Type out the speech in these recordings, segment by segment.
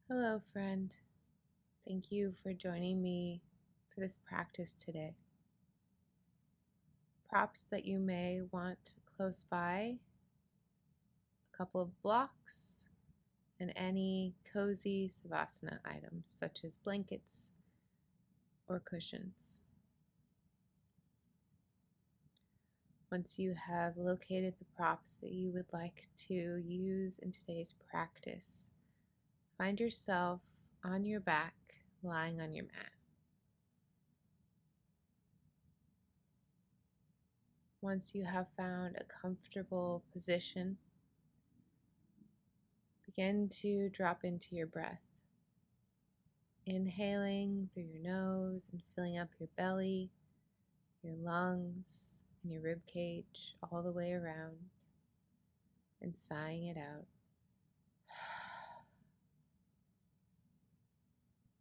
Hello, friend. Thank you for joining me for this practice today. Props that you may want close by, a couple of blocks, and any cozy svasana items such as blankets or cushions. Once you have located the props that you would like to use in today's practice, find yourself on your back, lying on your mat. Once you have found a comfortable position, begin to drop into your breath. Inhaling through your nose and filling up your belly, your lungs, and your rib cage all the way around, and sighing it out.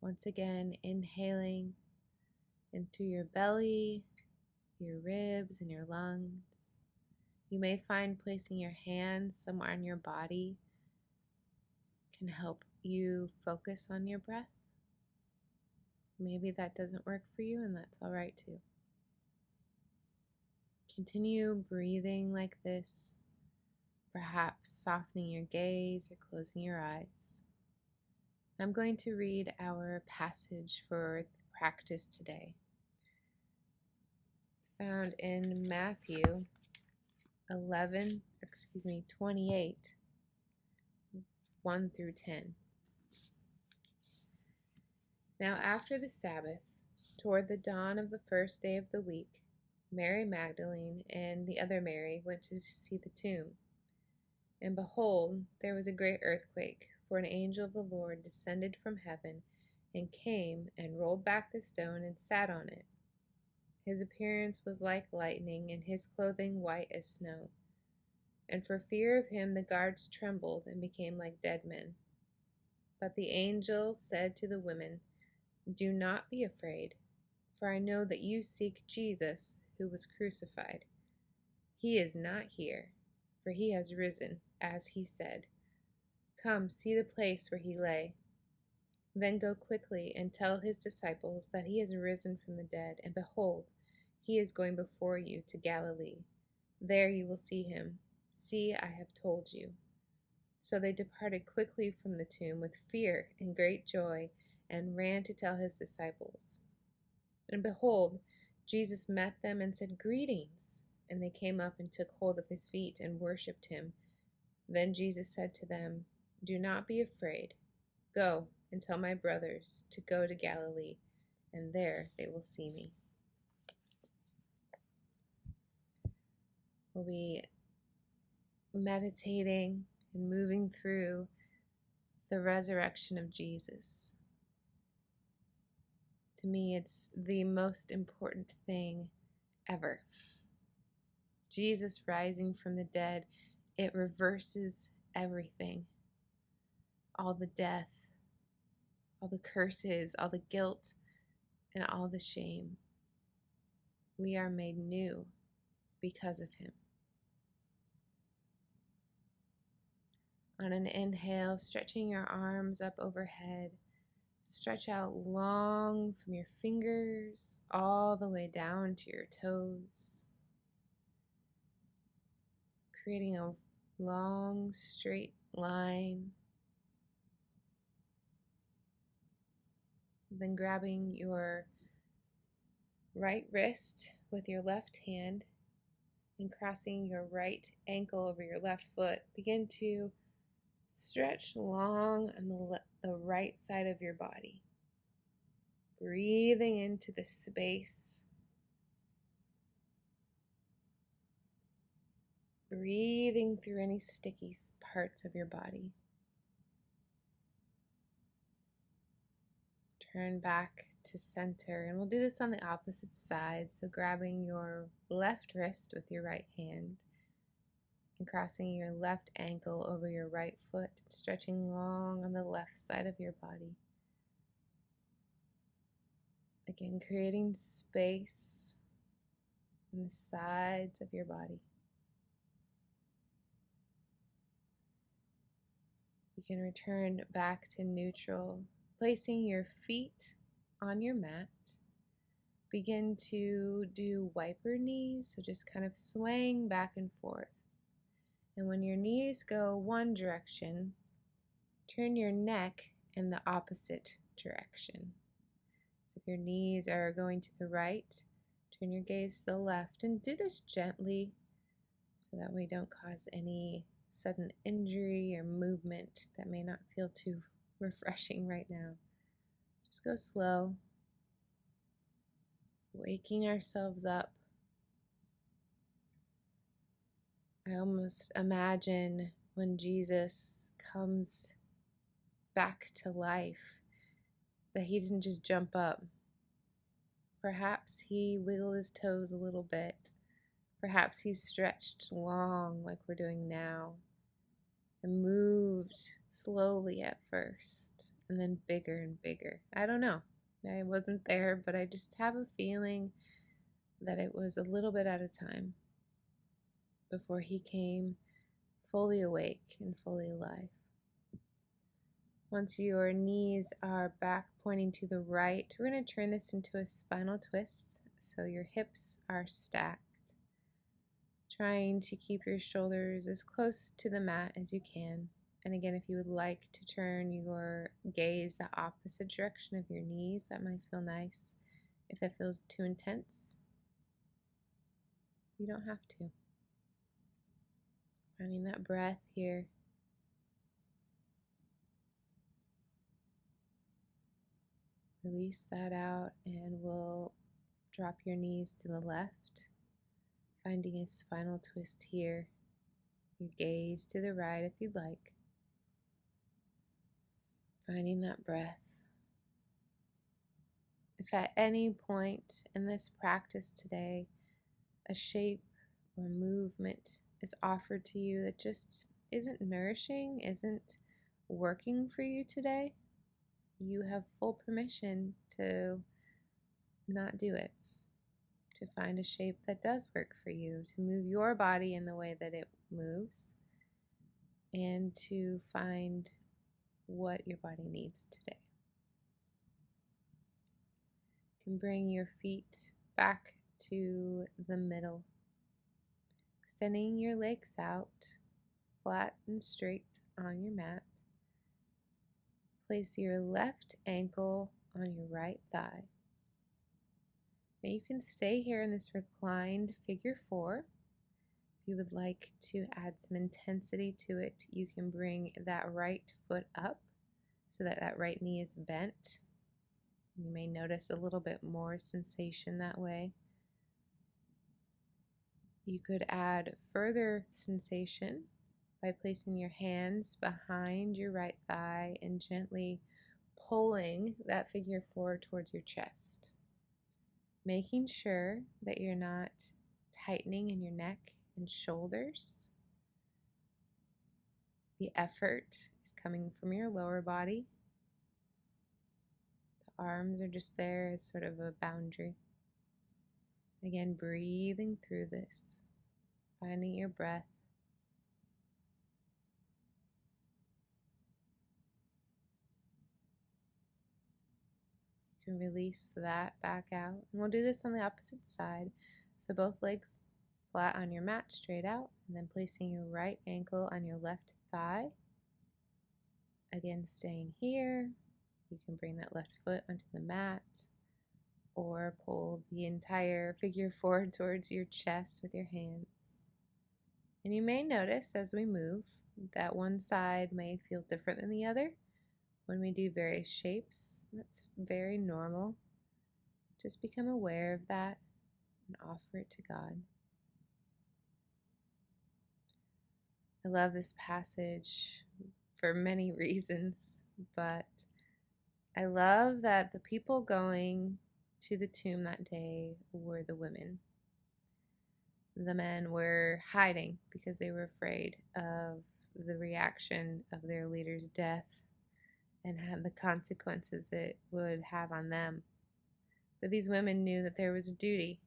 Once again, inhaling into your belly, your ribs, and your lungs. You may find placing your hands somewhere on your body can help you focus on your breath. Maybe that doesn't work for you, and that's all right too. Continue breathing like this, perhaps softening your gaze or closing your eyes. I'm going to read our passage for the practice today. It's found in Matthew 28, 1 through 10. Now after the Sabbath, toward the dawn of the first day of the week, Mary Magdalene and the other Mary went to see the tomb. And behold, there was a great earthquake, for an angel of the Lord descended from heaven and came and rolled back the stone and sat on it. His appearance was like lightning, and his clothing white as snow. And for fear of him the guards trembled and became like dead men. But the angel said to the women, "Do not be afraid, for I know that you seek Jesus, who was crucified. He is not here, for he has risen, as he said. Come, see the place where he lay. Then go quickly and tell his disciples that he has risen from the dead, and behold, he is going before you to Galilee. There you will see him. See, I have told you." So they departed quickly from the tomb with fear and great joy, and ran to tell his disciples. And behold, Jesus met them and said, "Greetings." And they came up and took hold of his feet and worshipped him. Then Jesus said to them, "Do not be afraid. Go and tell my brothers to go to Galilee, and there they will see me." We'll be meditating and moving through the resurrection of Jesus. To me, it's the most important thing ever. Jesus rising from the dead, it reverses everything. All the death, all the curses, all the guilt, and all the shame. We are made new because of him. On an inhale, stretching your arms up overhead, stretch out long from your fingers all the way down to your toes, creating a long straight line. Then grabbing your right wrist with your left hand and crossing your right ankle over your left foot, begin to stretch long on the right side of your body. Breathing into the space. Breathing through any sticky parts of your body. Turn back to center, and we'll do this on the opposite side. So grabbing your left wrist with your right hand and crossing your left ankle over your right foot, stretching long on the left side of your body. Again, creating space on the sides of your body. can return back to neutral, placing your feet on your mat. Begin to do wiper knees, so just kind of swaying back and forth. And when your knees go one direction, turn your neck in the opposite direction. So if your knees are going to the right, turn your gaze to the left, and do this gently so that we don't cause any sudden injury or movement that may not feel too refreshing right now. Just go slow, waking ourselves up. I almost imagine when Jesus comes back to life that he didn't just jump up. Perhaps he wiggled his toes a little bit. Perhaps he stretched long like we're doing now and moved slowly at first and then bigger and bigger. I don't know. I wasn't there, but I just have a feeling that it was a little bit at a time before he came fully awake and fully alive. Once your knees are back pointing to the right, we're going to turn this into a spinal twist so your hips are stacked. Trying to keep your shoulders as close to the mat as you can. And again, if you would like to turn your gaze the opposite direction of your knees, that might feel nice. If that feels too intense, you don't have to. Finding that breath here. Release that out and we'll drop your knees to the left, finding a spinal twist here. Your gaze to the right if you'd like. Finding that breath. If at any point in this practice today, a shape or movement is offered to you that just isn't nourishing, isn't working for you today, you have full permission to not do it, to find a shape that does work for you, to move your body in the way that it moves, and to find what your body needs today. You can bring your feet back to the middle, extending your legs out flat and straight on your mat. Place your left ankle on your right thigh. Now you can stay here in this reclined figure four. If you would like to add some intensity to it, you can bring that right foot up so that that right knee is bent. You may notice a little bit more sensation that way. You could add further sensation by placing your hands behind your right thigh and gently pulling that figure four towards your chest. Making sure that you're not tightening in your neck and shoulders. The effort is coming from your lower body. The arms are just there as sort of a boundary. Again, breathing through this, finding your breath. You can release that back out. And we'll do this on the opposite side. So both legs flat on your mat, straight out, and then placing your right ankle on your left thigh. Again, staying here. You can bring that left foot onto the mat or pull the entire figure four towards your chest with your hands. And you may notice as we move that one side may feel different than the other. When we do various shapes, that's very normal. Just become aware of that and offer it to God. I love this passage for many reasons, but I love that the people going to the tomb that day were the women. The men were hiding because they were afraid of the reaction of their leader's death and had the consequences it would have on them. But these women knew that there was a duty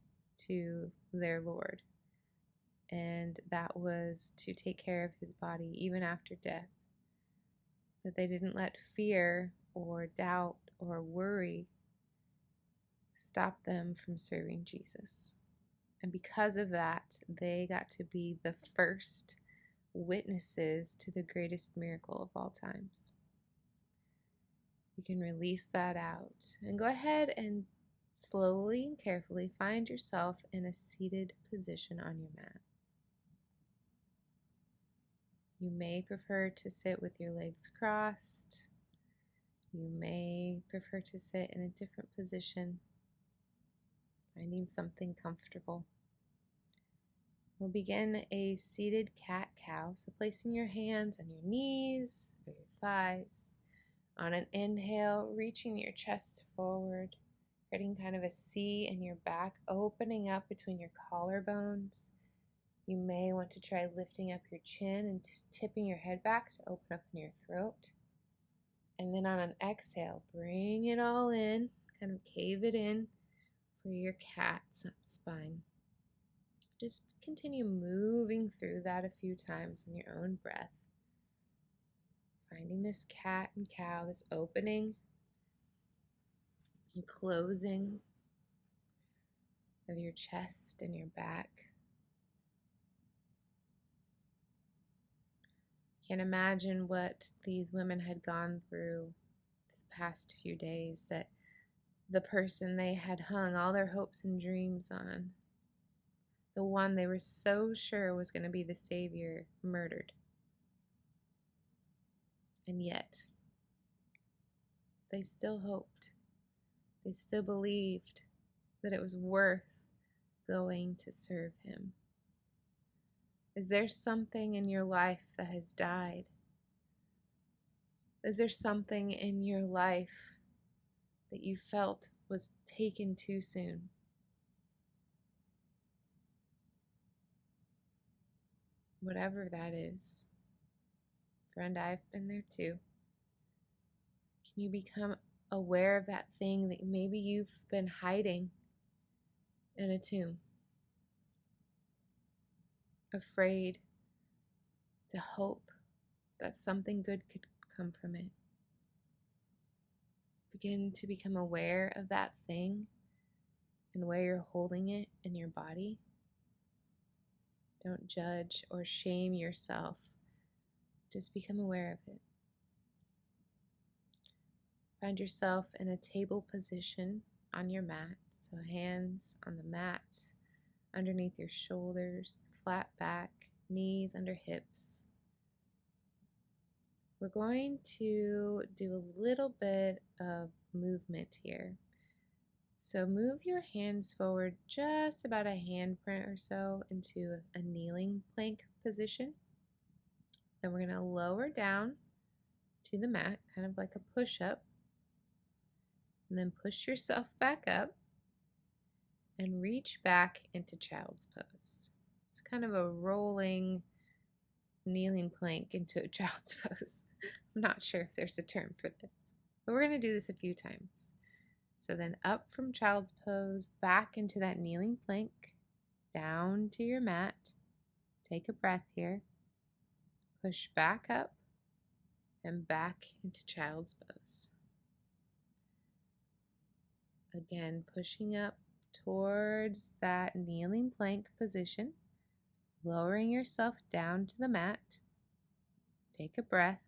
to their Lord, and that was to take care of his body even after death. that they didn't let fear or doubt or worry stop them from serving Jesus. And because of that, they got to be the first witnesses to the greatest miracle of all times. You can release that out and go ahead and slowly and carefully find yourself in a seated position on your mat. You may prefer to sit with your legs crossed. You may prefer to sit in a different position, finding something comfortable. We'll begin a seated cat-cow, so placing your hands on your knees or your thighs. On an inhale, reaching your chest forward, creating kind of a C in your back, opening up between your collarbones. You may want to try lifting up your chin and tipping your head back to open up in your throat. And then on an exhale, bring it all in, kind of cave it in for your cat's spine. Just continue moving through that a few times in your own breath. Finding this cat and cow, this opening and closing of your chest and your back. Can't imagine what these women had gone through this past few days, that the person they had hung all their hopes and dreams on, the one they were so sure was going to be the Savior, murdered. And yet, they still hoped. They still believed that it was worth going to serve Him. Is there something in your life that has died? Is there something in your life that you felt was taken too soon? Whatever that is. Friend, I've been there too. Can you become aware of that thing that maybe you've been hiding in a tomb? Afraid to hope that something good could come from it. Begin to become aware of that thing and where you're holding it in your body. Don't judge or shame yourself. Just become aware of it. Find yourself in a table position on your mat. So hands on the mat, underneath your shoulders, flat back, knees under hips. We're going to do a little bit of movement here. So move your hands forward just about a handprint or so into a kneeling plank position. Then we're going to lower down to the mat, kind of like a push-up. And then push yourself back up and reach back into child's pose. It's kind of a rolling kneeling plank into a child's pose. I'm not sure if there's a term for this, but we're going to do this a few times. So then up from child's pose, back into that kneeling plank, down to your mat. Take a breath here. Push back up and back into child's pose. Again, pushing up towards that kneeling plank position, lowering yourself down to the mat. Take a breath.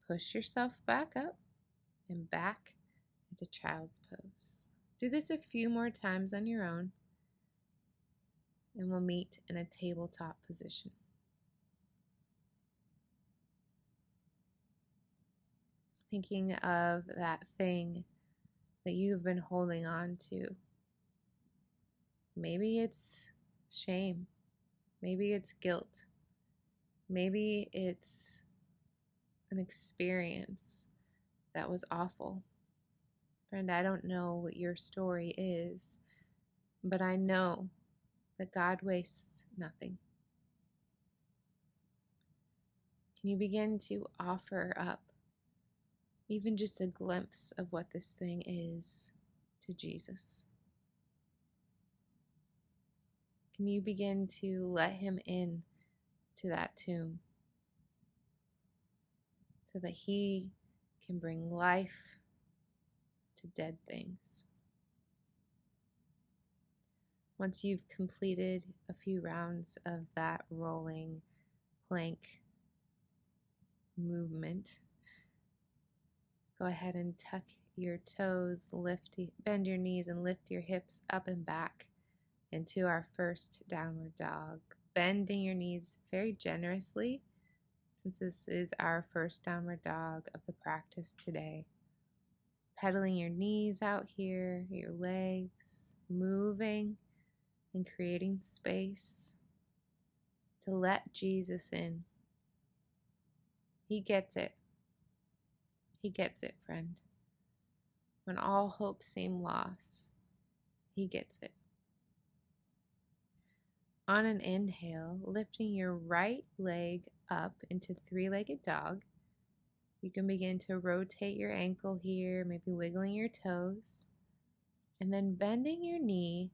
Push yourself back up and back into child's pose. Do this a few more times on your own, and we'll meet in a tabletop position. Thinking of that thing that you've been holding on to. Maybe it's shame. Maybe it's guilt. Maybe it's an experience that was awful. Friend, I don't know what your story is, but I know that God wastes nothing. Can you begin to offer up even just a glimpse of what this thing is to Jesus? Can you begin to let Him in to that tomb? so that He can bring life to dead things. Once you've completed a few rounds of that rolling plank movement, go ahead and tuck your toes, bend your knees, and lift your hips up and back into our first downward dog. Bending your knees very generously, since this is our first downward dog of the practice today. Pedaling your knees out here, your legs, moving and creating space to let Jesus in. He gets it. He gets it, friend. When all hope seemed lost, He gets it. On an inhale, lifting your right leg up into three-legged dog, you can begin to rotate your ankle here, maybe wiggling your toes, and then bending your knee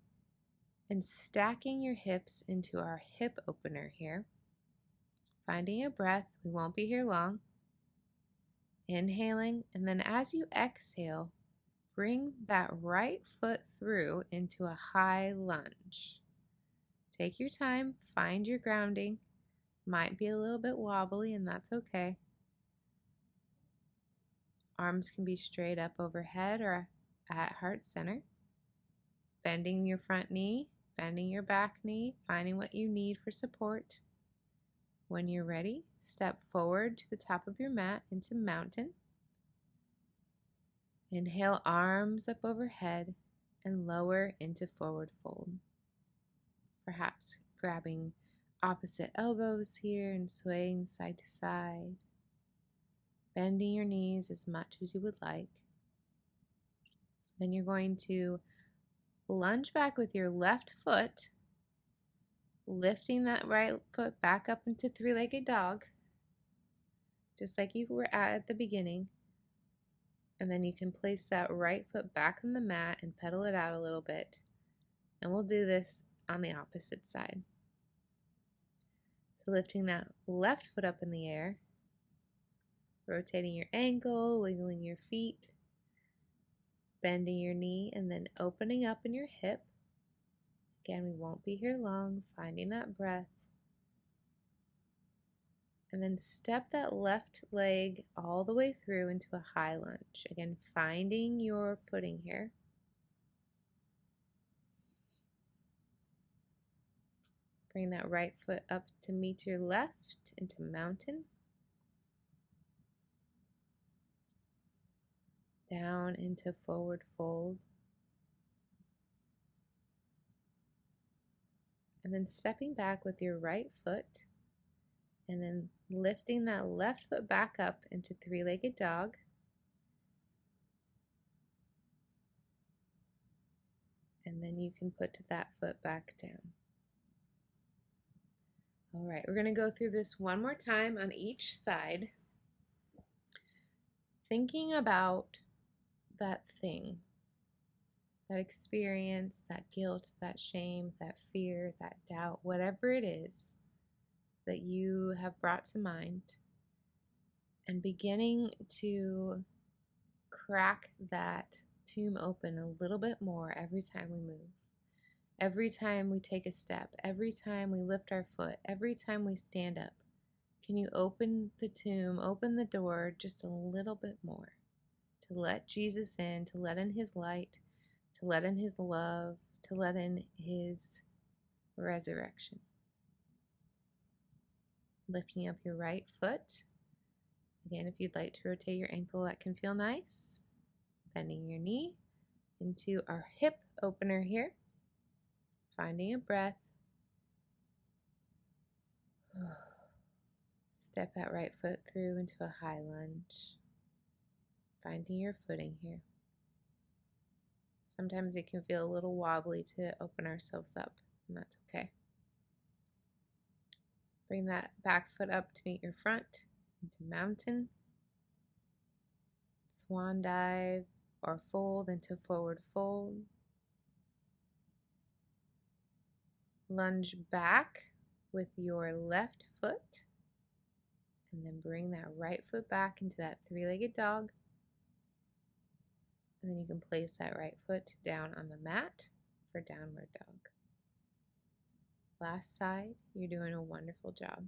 and stacking your hips into our hip opener here. Finding a breath, we won't be here long. Inhaling, and then as you exhale, bring that right foot through into a high lunge. Take your time, find your grounding. Might be a little bit wobbly, and that's okay. Arms can be straight up overhead or at heart center. Bending your front knee, bending your back knee, finding what you need for support. When you're ready, step forward to the top of your mat into mountain. Inhale, arms up overhead and lower into forward fold. Perhaps grabbing opposite elbows here and swaying side to side. Bending your knees as much as you would like. Then you're going to lunge back with your left foot, lifting that right foot back up into three-legged dog, just like you were at the beginning. And then you can place that right foot back on the mat and pedal it out a little bit. And we'll do this on the opposite side. So lifting that left foot up in the air, rotating your ankle, wiggling your feet, bending your knee, and then opening up in your hip. Again, we won't be here long, finding that breath. And then step that left leg all the way through into a high lunge. Again, finding your footing here. Bring that right foot up to meet your left into mountain. Down into forward fold. And then stepping back with your right foot. And then lifting that left foot back up into three-legged dog. And then you can put that foot back down. All right, we're going to go through this one more time on each side. Thinking about that thing, that experience, that guilt, that shame, that fear, that doubt, whatever it is that you have brought to mind, and beginning to crack that tomb open a little bit more every time we move. Every time we take a step, every time we lift our foot, every time we stand up, can you open the tomb, open the door just a little bit more to let Jesus in, to let in His light, to let in His love, to let in His resurrection. Lifting up your right foot. Again, if you'd like to rotate your ankle, that can feel nice. Bending your knee into our hip opener here. Finding a breath. Step that right foot through into a high lunge. Finding your footing here. Sometimes it can feel a little wobbly to open ourselves up, and that's okay. Bring that back foot up to meet your front into mountain. Swan dive or fold into forward fold. Lunge back with your left foot And then bring that right foot back into that three-legged dog. And then you can place that right foot down on the mat for downward dog. Last side, you're doing a wonderful job.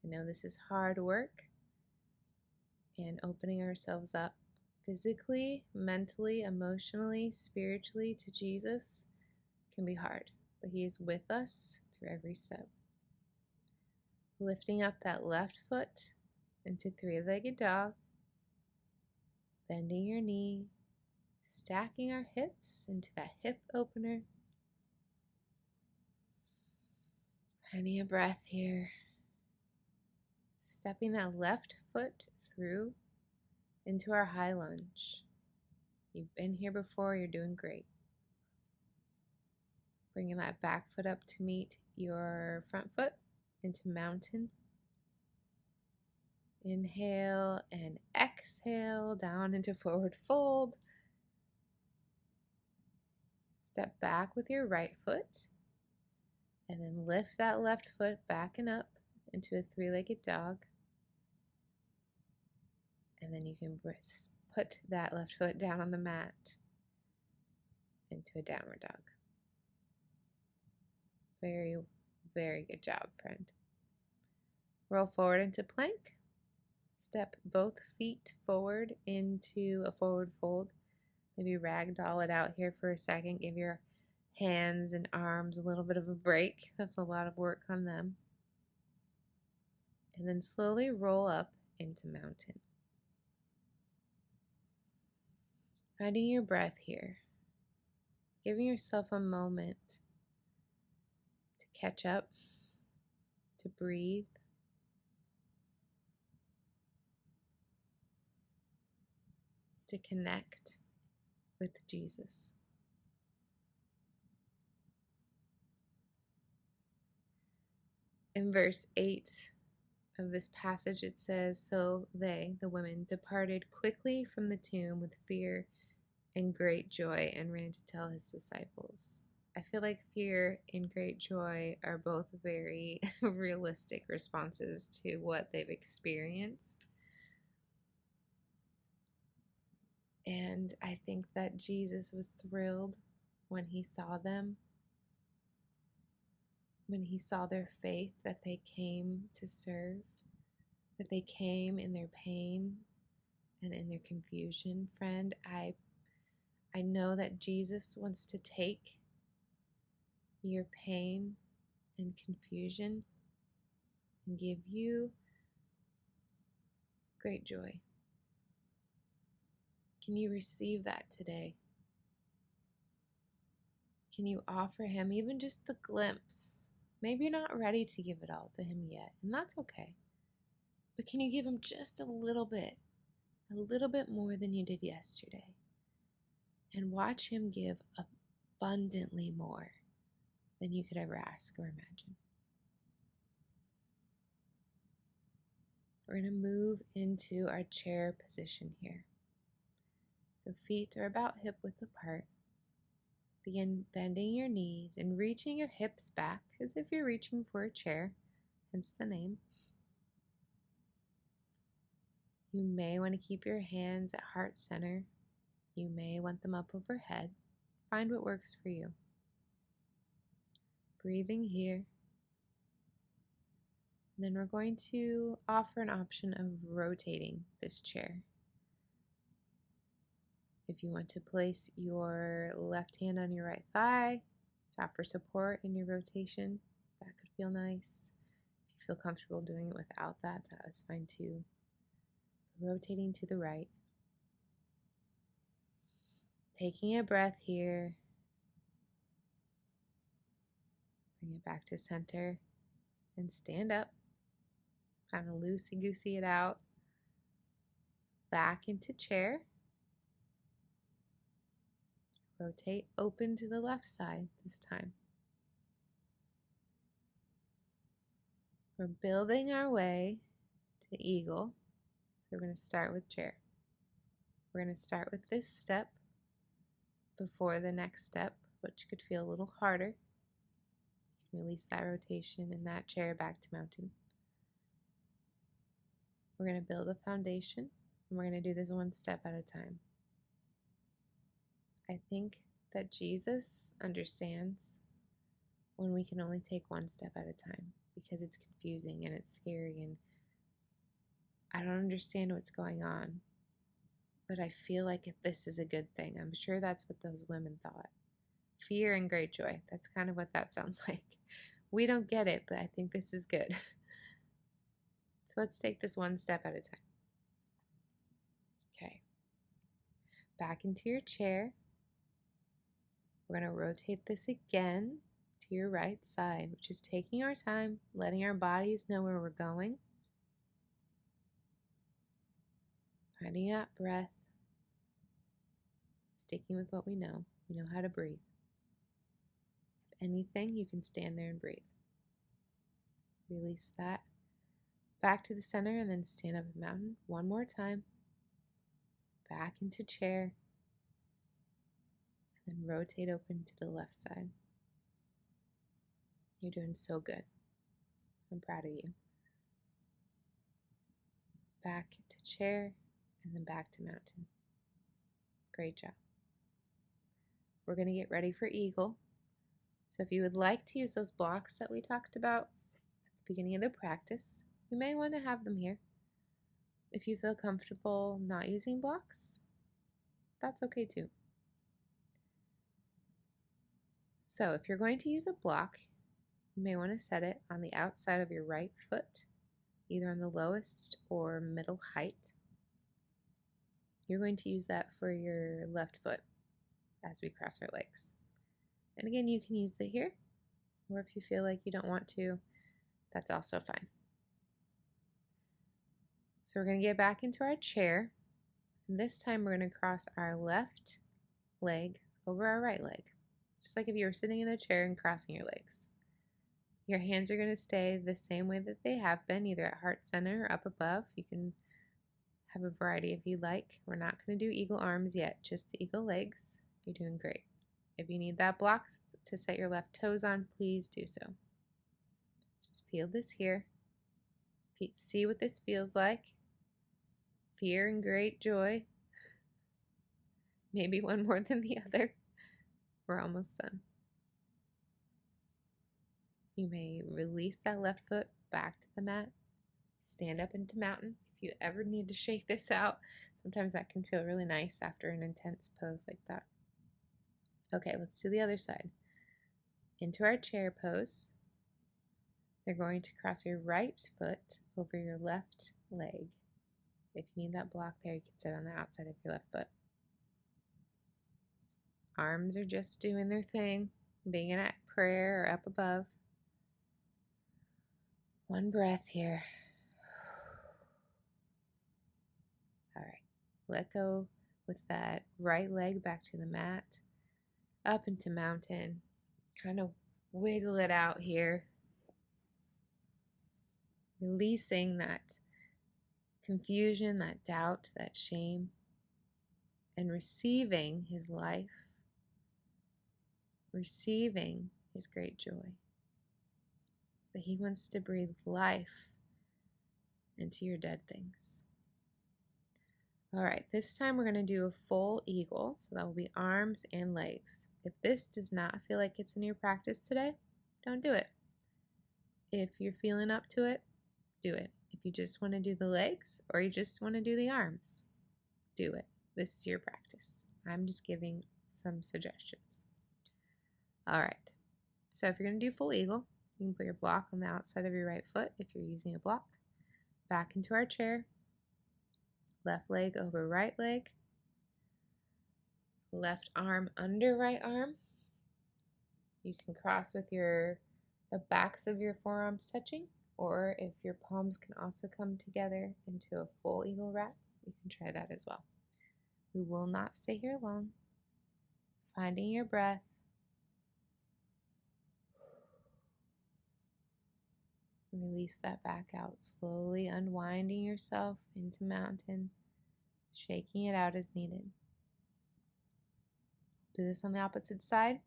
I know this is hard work, and opening ourselves up physically, mentally, emotionally, spiritually to Jesus can be hard, but He is with us through every step. Lifting up that left foot into three-legged dog, bending your knee, stacking our hips into that hip opener. Finding a breath here. Stepping that left foot through into our high lunge. You've been here before, you're doing great. Bringing that back foot up to meet your front foot into mountain. Inhale and exhale down into forward fold. Step back with your right foot and then lift that left foot back and up into a three-legged dog. And then you can put that left foot down on the mat into a downward dog. Very, very good job, friend. Roll forward into plank. Step both feet forward into a forward fold. Maybe ragdoll it out here for a second. Give your hands and arms a little bit of a break. That's a lot of work on them. And then slowly roll up into mountain. Finding your breath here. Giving yourself a moment to catch up, to breathe. To connect with Jesus. In verse 8 of this passage, it says, "So they, the women, departed quickly from the tomb with fear and great joy and ran to tell his disciples." I feel like fear and great joy are both very realistic responses to what they've experienced. And I think that Jesus was thrilled when he saw them, when he saw their faith, that they came to serve, that they came in their pain and in their confusion. Friend, I know that Jesus wants to take your pain and confusion and give you great joy. Can you receive that today? Can you offer him even just the glimpse? Maybe you're not ready to give it all to him yet, and that's okay. But can you give him just a little bit more than you did yesterday? And watch him give abundantly more than you could ever ask or imagine. We're going to move into our chair position here. So feet are about hip width apart. Begin bending your knees and reaching your hips back as if you're reaching for a chair, hence the name. You may want to keep your hands at heart center. You may want them up overhead. Find what works for you. Breathing here. Then we're going to offer an option of rotating this chair. If you want to place your left hand on your right thigh to offer support in your rotation, that could feel nice. If you feel comfortable doing it without that, that is fine too. Rotating to the right. Taking a breath here. Bring it back to center and stand up. Kind of loosey-goosey it out. Back into chair. Rotate open to the left side this time. We're building our way to eagle. So we're going to start with chair. We're going to start with this step before the next step, which could feel a little harder. You can release that rotation in that chair back to mountain. We're going to build a foundation, and we're going to do this one step at a time. I think that Jesus understands when we can only take one step at a time because it's confusing and it's scary and I don't understand what's going on, but I feel like this is a good thing. I'm sure that's what those women thought. Fear and great joy. That's kind of what that sounds like. We don't get it, but I think this is good. So let's take this one step at a time. Okay. Back into your chair. We're going to rotate this again to your right side, which is taking our time, letting our bodies know where we're going. Finding out breath. Sticking with what we know. We know how to breathe. If anything, you can stand there and breathe. Release that. Back to the center and then stand up a mountain one more time. Back into chair. And then rotate open to the left side. You're doing so good. I'm proud of you. Back to chair and then back to mountain. Great job. We're going to get ready for eagle. So if you would like to use those blocks that we talked about at the beginning of the practice, you may want to have them here. If you feel comfortable not using blocks, that's okay too. So if you're going to use a block, you may want to set it on the outside of your right foot, either on the lowest or middle height. You're going to use that for your left foot as we cross our legs. And again, you can use it here, or if you feel like you don't want to, that's also fine. So we're going to get back into our chair, and this time we're going to cross our left leg over our right leg, just like if you were sitting in a chair and crossing your legs. Your hands are going to stay the same way that they have been, either at heart center or up above. You can have a variety if you like. We're not going to do eagle arms yet, just the eagle legs. You're doing great. If you need that block to set your left toes on, please do so. Just feel this here. See what this feels like. Fear and great joy. Maybe one more than the other. We're almost done. You may release that left foot back to the mat. Stand up into mountain. If you ever need to shake this out, sometimes that can feel really nice after an intense pose like that. Okay, let's do the other side. Into our chair pose. They're going to cross your right foot over your left leg. If you need that block there, you can sit on the outside of your left foot. Arms are just doing their thing, being in prayer or up above. One breath here. All right, let go with that right leg back to the mat, up into mountain. Kind of wiggle it out here. Releasing that confusion, that doubt, that shame, and receiving his life, receiving his great joy. That he wants to breathe life into your dead things. All right, this time we're going to do a full eagle, so that will be arms and legs. If this does not feel like it's in your practice today, don't do it. If you're feeling up to it, do it. If you just want to do the legs or you just want to do the arms, do it. This is your practice. I'm just giving some suggestions. All right, so if you're going to do full eagle, you can put your block on the outside of your right foot if you're using a block. Back into our chair. Left leg over right leg. Left arm under right arm. You can cross with the backs of your forearms touching, or if your palms can also come together into a full eagle wrap, you can try that as well. We will not stay here long. Finding your breath. Release that back out, slowly unwinding yourself into mountain, shaking it out as needed. Do this on the opposite side,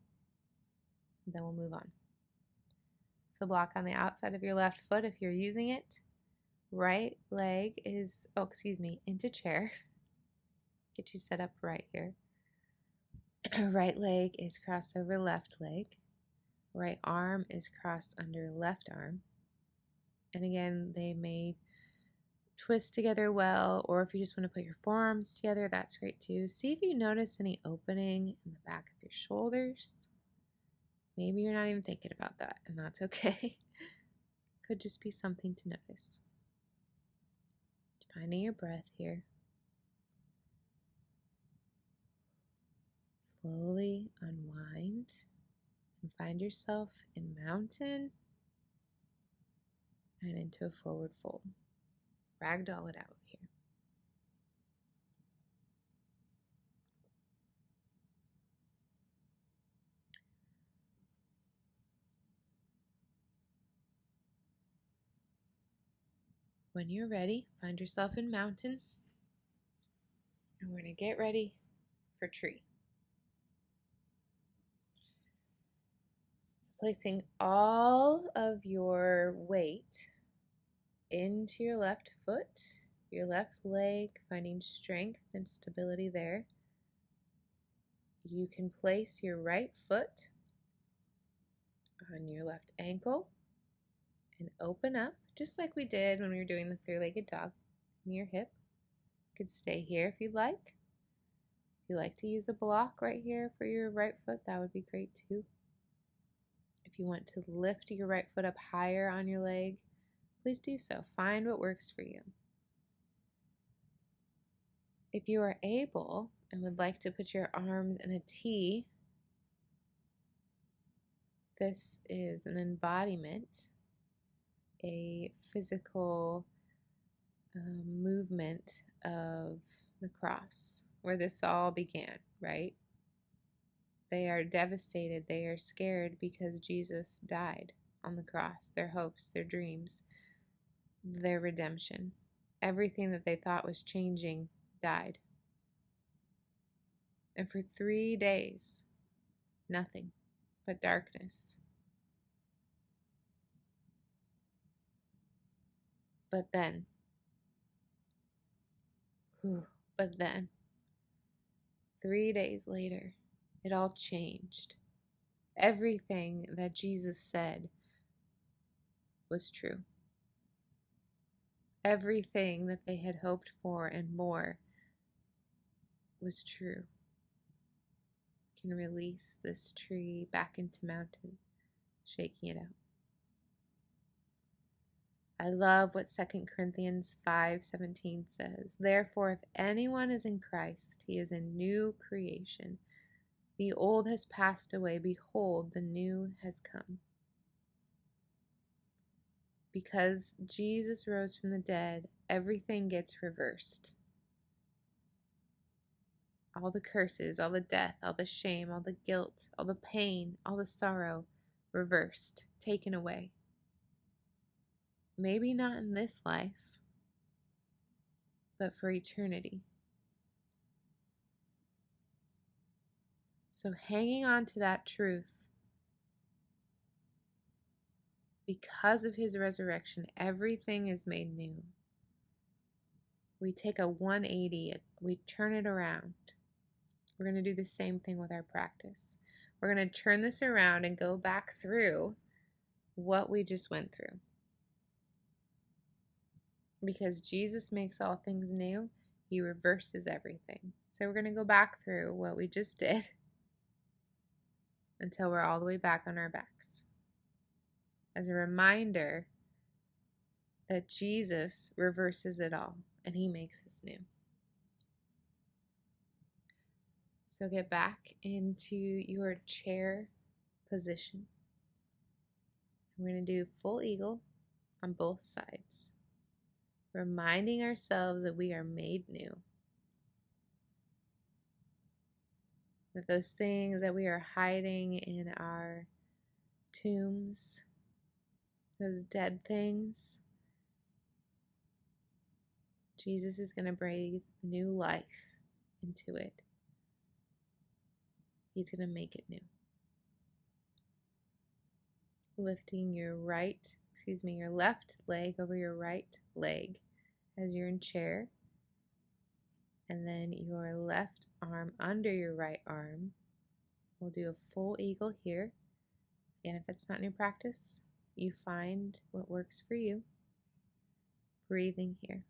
then we'll move on. So block on the outside of your left foot if you're using it. Right leg is, into chair. Get you set up right here. Right leg is crossed over left leg. Right arm is crossed under left arm. And again, they may twist together well, or if you just want to put your forearms together, that's great too. See if you notice any opening in the back of your shoulders. Maybe you're not even thinking about that, and that's okay. Could just be something to notice. Finding your breath here. Slowly unwind and find yourself in mountain and into a forward fold. Ragdoll it out here. When you're ready, find yourself in mountain, and we're going to get ready for tree. So placing all of your weight into your left foot, your left leg, finding strength and stability there. You can place your right foot on your left ankle and open up, just like we did when we were doing the three-legged dog, in your hip. You could stay here if you'd like. If you like to use a block right here for your right foot, that would be great too. If you want to lift your right foot up higher on your leg, please do so. Find what works for you. If you are able and would like to put your arms in a T, this is an embodiment, a physical movement of the cross, where this all began, right? They are devastated, they are scared because Jesus died on the cross, their hopes, their dreams, their redemption. Everything that they thought was changing died. And for 3 days, nothing but darkness. But then, 3 days later, it all changed. Everything that Jesus said was true. Everything that they had hoped for and more was true. You can release this tree back into mountain, shaking it out. I love what 2 Corinthians 5:17 says. Therefore, if anyone is in Christ, he is a new creation. The old has passed away. Behold, the new has come. Because Jesus rose from the dead, everything gets reversed. All the curses, all the death, all the shame, all the guilt, all the pain, all the sorrow, reversed, taken away. Maybe not in this life, but for eternity. So hanging on to that truth, because of his resurrection, everything is made new. We take a 180, we turn it around. We're going to do the same thing with our practice. We're going to turn this around and go back through what we just went through. Because Jesus makes all things new, he reverses everything. So we're going to go back through what we just did until we're all the way back on our backs. As a reminder that Jesus reverses it all and he makes us new. So get back into your chair position. We're going to do full eagle on both sides, reminding ourselves that we are made new. That those things that we are hiding in our tombs, those dead things, Jesus is going to breathe new life into it. He's going to make it new. Lifting your right your left leg over your right leg as you're in chair, and then your left arm under your right arm. We'll do a full eagle here. And if it's not in your practice, you find what works for you. Breathing here.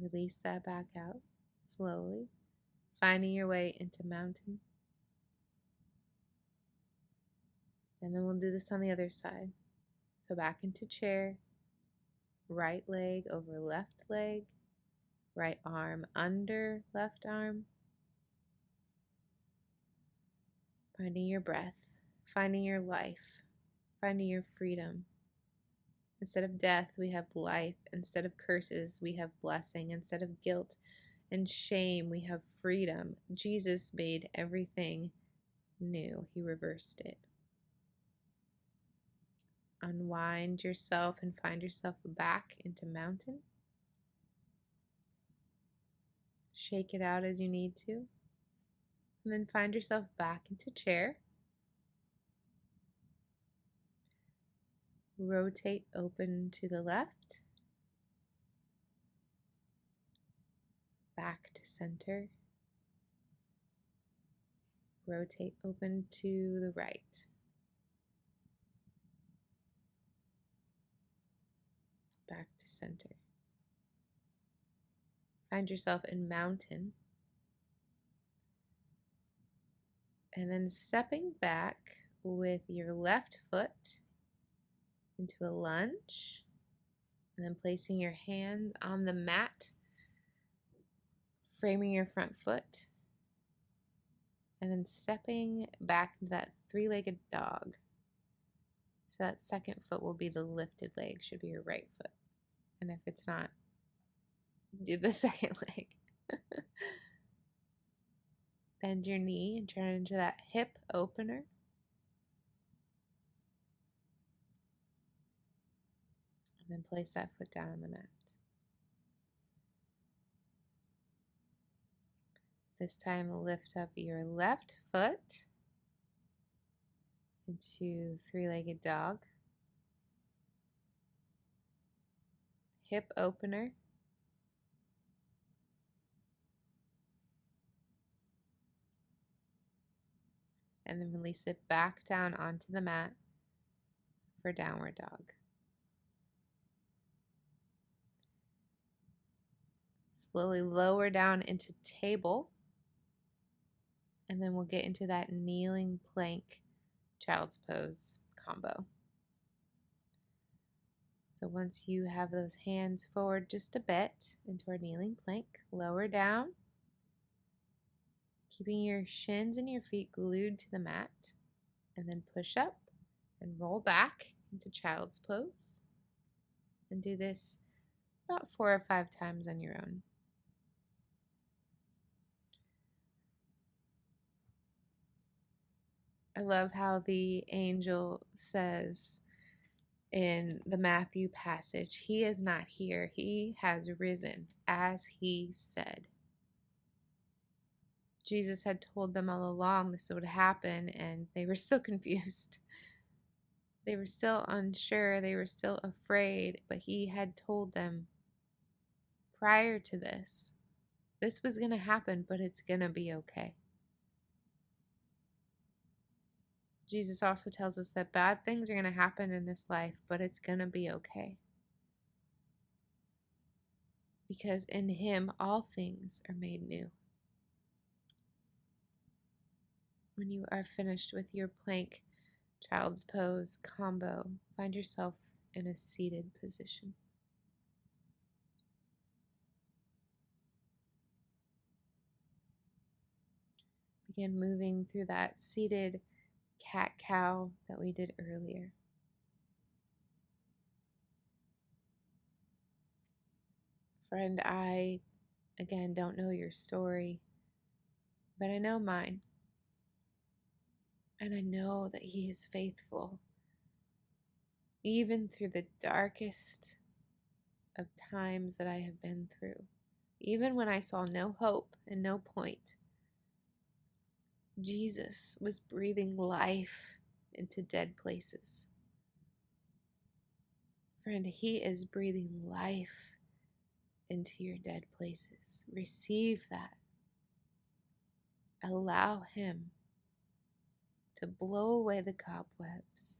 Release that back out slowly, finding your way into mountain. And then we'll do this on the other side. So back into chair, right leg over left leg, right arm under left arm. Finding your breath, finding your life, finding your freedom. Instead of death, we have life. Instead of curses, we have blessing. Instead of guilt and shame, we have freedom. Jesus made everything new. He reversed it. Unwind yourself and find yourself back into mountain. Shake it out as you need to. And then find yourself back into chair. Rotate open to the left. Back to center. Rotate open to the right. Back to center. Find yourself in mountain. And then stepping back with your left foot into a lunge. And then placing your hand on the mat, framing your front foot. And then stepping back into that three-legged dog. So that second foot will be the lifted leg, should be your right foot. And if it's not, do the second leg. Bend your knee and turn it into that hip opener. And then place that foot down on the mat. This time lift up your left foot into three-legged dog. Hip opener. And then release it back down onto the mat for downward dog. Slowly lower down into table. And then we'll get into that kneeling plank child's pose combo. So once you have those hands forward just a bit into our kneeling plank, lower down, keeping your shins and your feet glued to the mat, and then push up and roll back into child's pose. And do this about 4 or 5 times on your own. I love how the angel says in the Matthew passage, he is not here, he has risen, as he said. Jesus had told them all along this would happen, and they were still confused. They were still unsure, they were still afraid, but he had told them prior to this was going to happen, but it's going to be okay. Jesus also tells us that bad things are going to happen in this life, but it's going to be okay. Because in him, all things are made new. When you are finished with your plank child's pose combo, find yourself in a seated position. Begin moving through that seated cat-cow that we did earlier. Friend, I, again, don't know your story, but I know mine. And I know that he is faithful, even through the darkest of times that I have been through. Even when I saw no hope and no point, Jesus was breathing life into dead places. Friend, He is breathing life into your dead places. Receive that. Allow Him to blow away the cobwebs,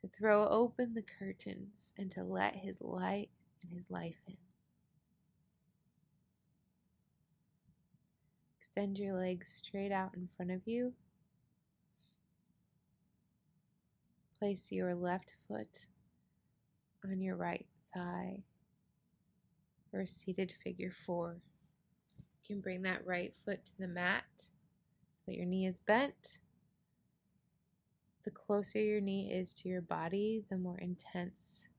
to throw open the curtains, and to let His light and His life in. Extend your legs straight out in front of you. Place your left foot on your right thigh for a seated figure 4. You can bring that right foot to the mat so that your knee is bent. The closer your knee is to your body, the more intense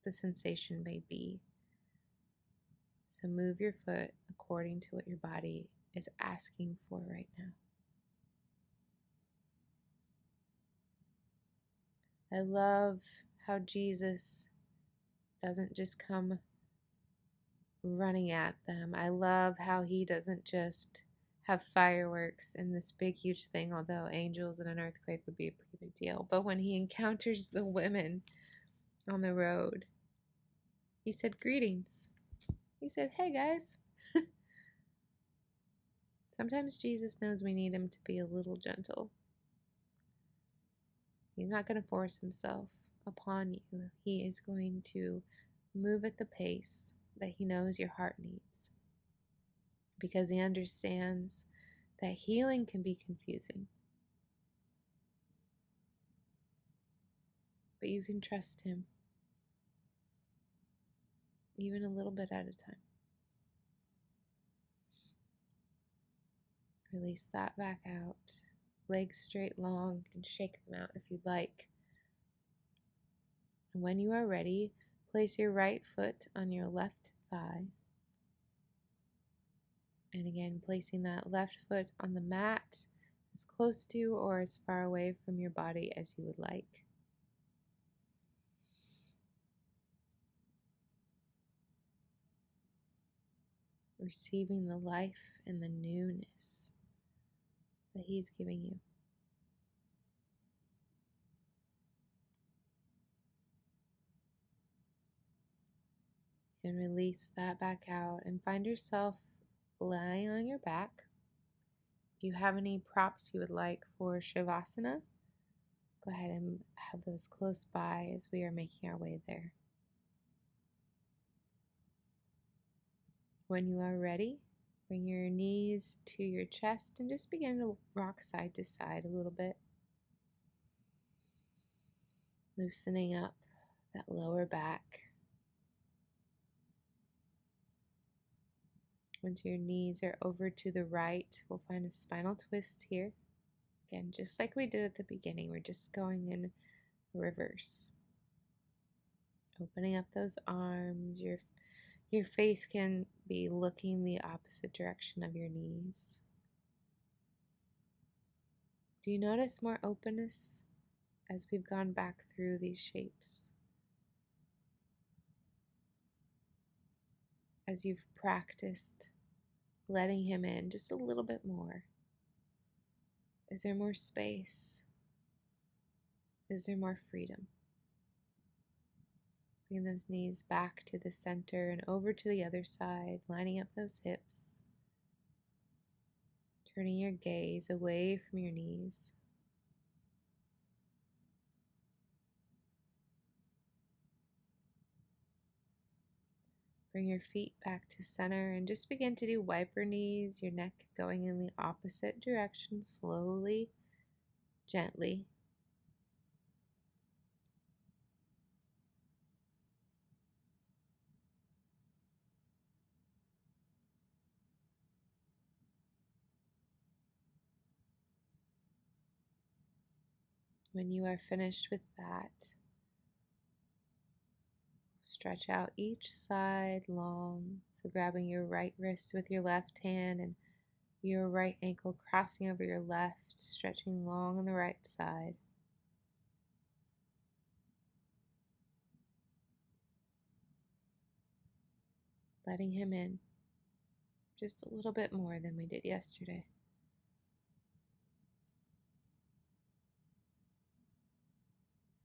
the sensation may be. So move your foot according to what your body is asking for right now. I love how Jesus doesn't just come running at them. I love how He doesn't just have fireworks and this big, huge thing, although angels and an earthquake would be a pretty big deal. But when He encounters the women on the road, He said, "Greetings." He said, "Hey, guys." Sometimes Jesus knows we need Him to be a little gentle. He's not going to force Himself upon you. He is going to move at the pace that He knows your heart needs, because He understands that healing can be confusing. But you can trust Him, even a little bit at a time. Release that back out. Legs straight long, and shake them out if you'd like. And when you are ready, place your right foot on your left thigh. And again, placing that left foot on the mat as close to or as far away from your body as you would like. Receiving the life and the newness that He's giving you. You can release that back out and find yourself lying on your back. If you have any props you would like for Shavasana, go ahead and have those close by as we are making our way there. When you are ready, bring your knees to your chest and just begin to rock side to side a little bit. Loosening up that lower back. Once your knees are over to the right, we'll find a spinal twist here. Again, just like we did at the beginning, we're just going in reverse. Opening up those arms, your face can be looking the opposite direction of your knees. Do you notice more openness as we've gone back through these shapes? As you've practiced letting Him in just a little bit more. Is there more space? Is there more freedom? Bring those knees back to the center and over to the other side, lining up those hips. Turning your gaze away from your knees. Bring your feet back to center and just begin to do wiper knees, your neck going in the opposite direction slowly, gently. When you are finished with that, stretch out each side long. So grabbing your right wrist with your left hand and your right ankle crossing over your left, stretching long on the right side. Letting Him in just a little bit more than we did yesterday.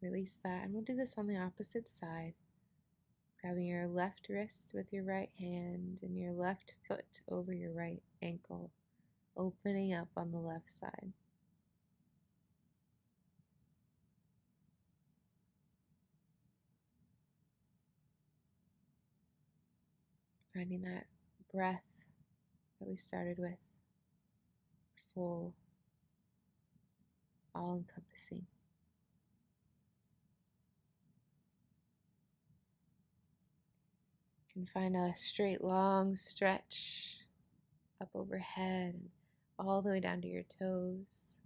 Release that. And we'll do this on the opposite side. Grabbing your left wrist with your right hand and your left foot over your right ankle, opening up on the left side. Finding that breath that we started with, full, all encompassing. You can find a straight, long stretch up overhead and all the way down to your toes.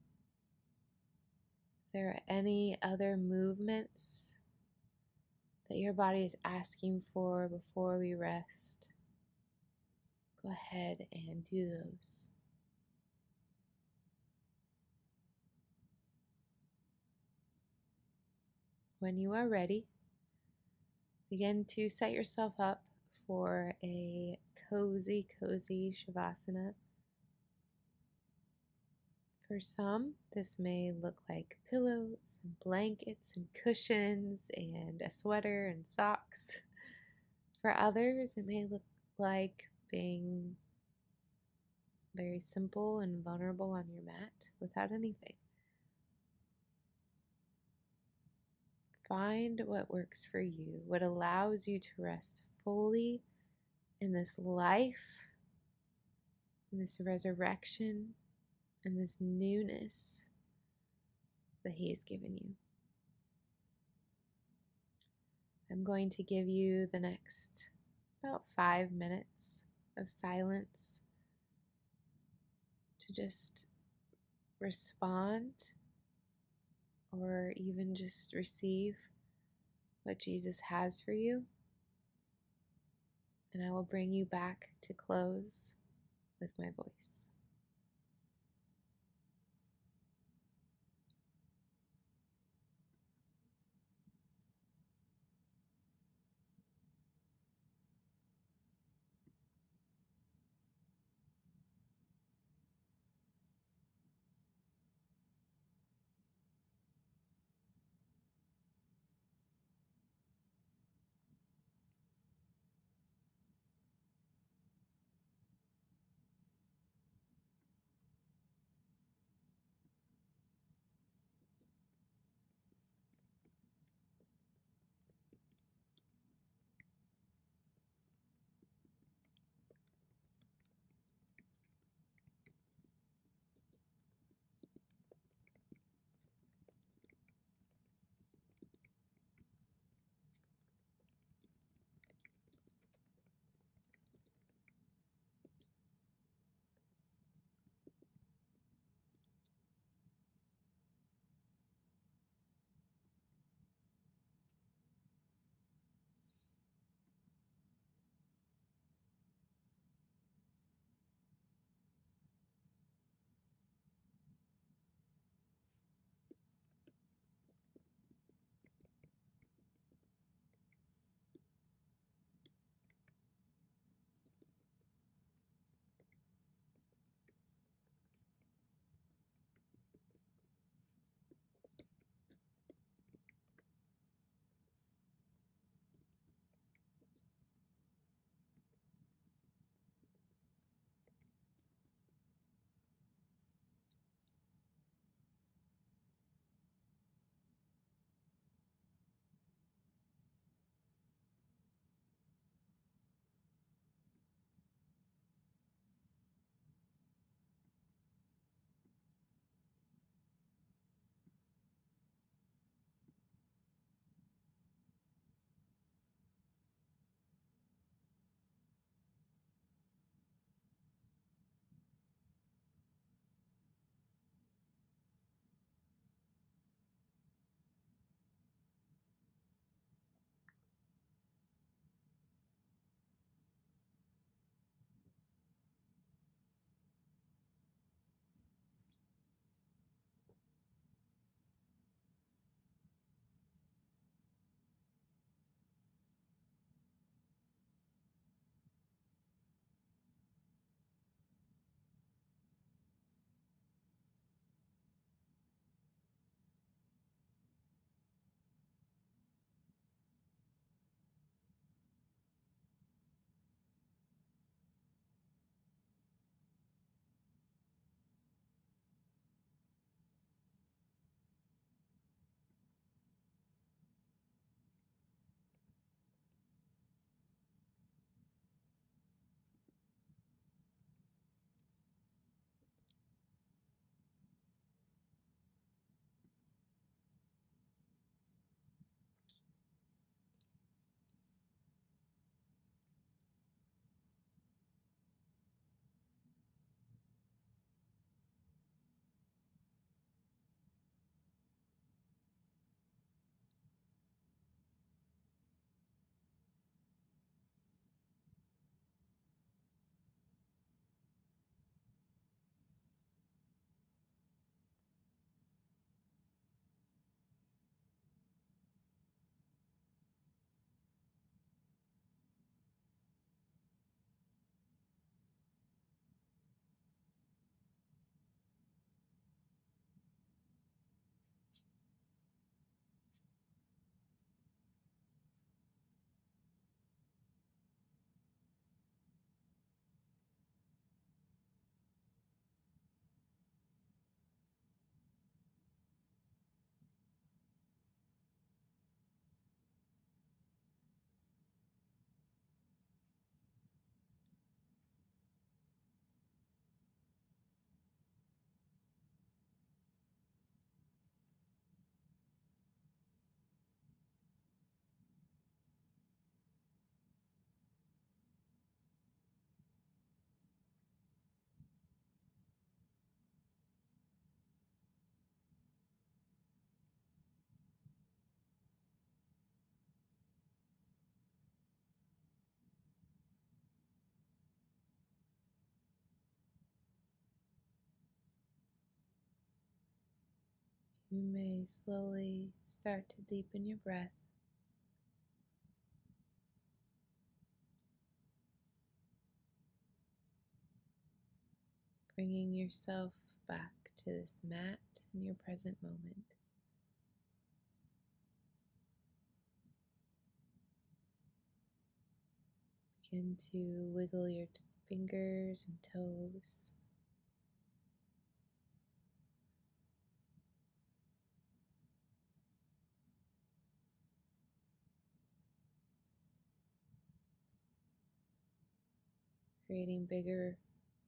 If there are any other movements that your body is asking for before we rest, go ahead and do those. When you are ready, begin to set yourself up for a cozy shavasana. For some, this may look like pillows and blankets and cushions and a sweater and socks. For others, it may look like being very simple and vulnerable on your mat without anything. Find what works for you, what allows you to rest fully in this life, in this resurrection, and this newness that He has given you. I'm going to give you the next about 5 minutes of silence to just respond or even just receive what Jesus has for you. And I will bring you back to close with my voice. You may slowly start to deepen your breath, bringing yourself back to this mat in your present moment. Begin to wiggle your fingers and toes. Creating bigger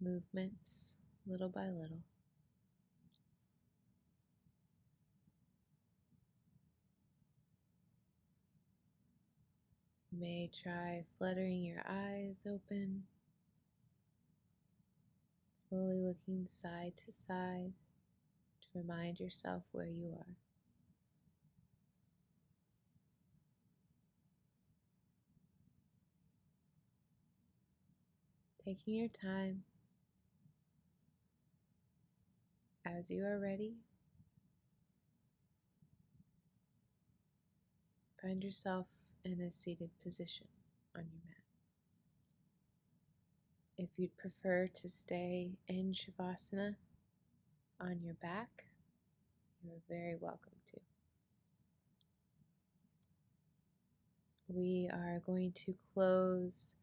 movements little by little. You may try fluttering your eyes open, slowly looking side to side to remind yourself where you are. Taking your time. As you are ready, find yourself in a seated position on your mat. If you'd prefer to stay in Shavasana on your back, you are very welcome to. We are going to close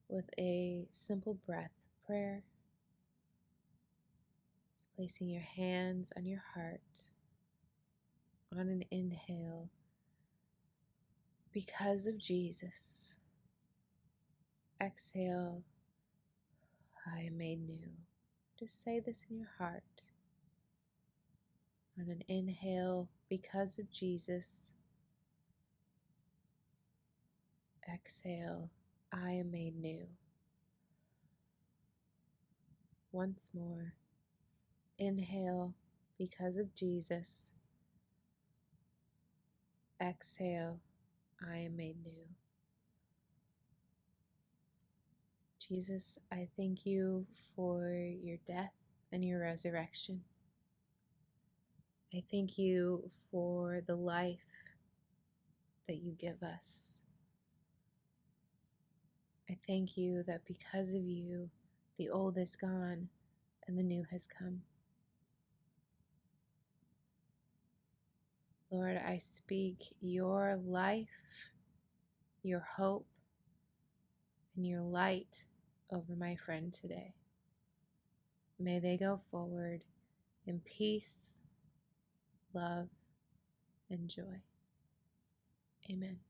with a simple breath prayer. Just placing your hands on your heart. On an inhale, because of Jesus. Exhale, I am made new. Just say this in your heart. On an inhale, because of Jesus. Exhale, I am made new. Once more. Inhale, because of Jesus. Exhale, I am made new. Jesus, I thank you for your death and your resurrection. I thank you for the life that you give us. I thank you that because of you, the old is gone and the new has come. Lord, I speak your life, your hope, and your light over my friend today. May they go forward in peace, love, and joy. Amen.